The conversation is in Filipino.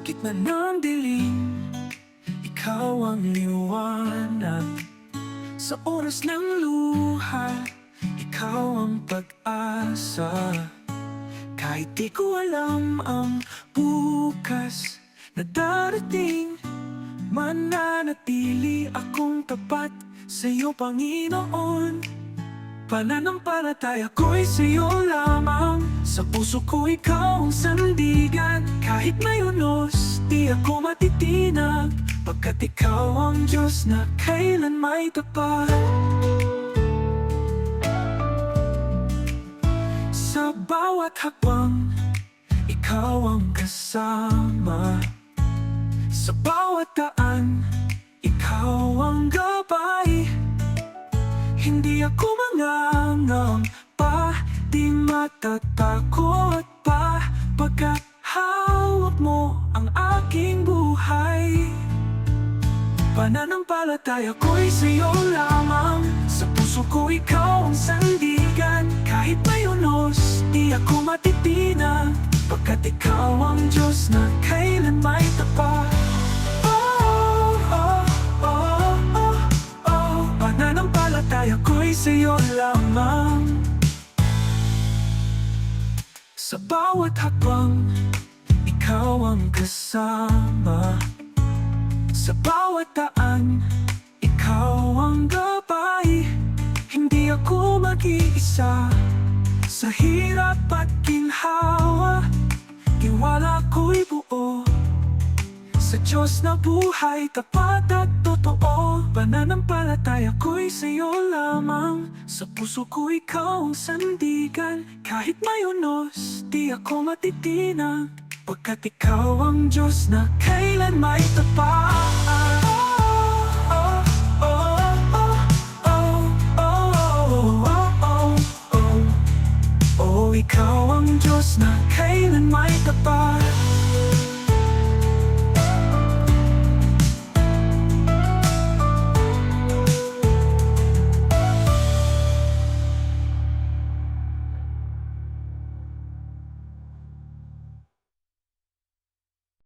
gitna ng dilim, ikaw ang liwanag. Sa oras ng luha, ikaw ang pag-asa. Kahit di ko alam ang bukas na darating, mananatili akong tapat sa iyo, Panginoon. Pananampalataya ko'y sa iyo lamang, sa puso ko ikaw ang sandigan. Kahit may unos, di ako matitinag, pagkat ikaw ang Diyos na kailan may tapat. Sa bawat hakbang, ikaw ang kasama. Sa bawat daan, ikaw ang gabay. Hindi ako mangangamba, di matatakot pa, pagkat hawak mo ang aking buhay. Pananampalataya ko'y sa iyo lamang, sa puso ko ikaw ang sandigan. Kahit may unos, di ako matitinag, pagkat ikaw ang Diyos na kailan may tapat. Pananampalataya ko'y sa iyo lamang. Sa bawat hakbang, ikaw ang kasama. Sa bawat daan, ikaw ang gabay. Hindi ako mag-iisa sa hirap at ginhawa. Tiwala ko'y buo sa Diyos na buhay, tapat at totoo. Pananampalataya ko'y sa iyo lamang, sa puso ko ikaw ang sandigan. Kahit may unos, di ako matitinag, pagkat ikaw ang Diyos na kailan may tapat. Ikaw ang Diyos na kailan may tapat.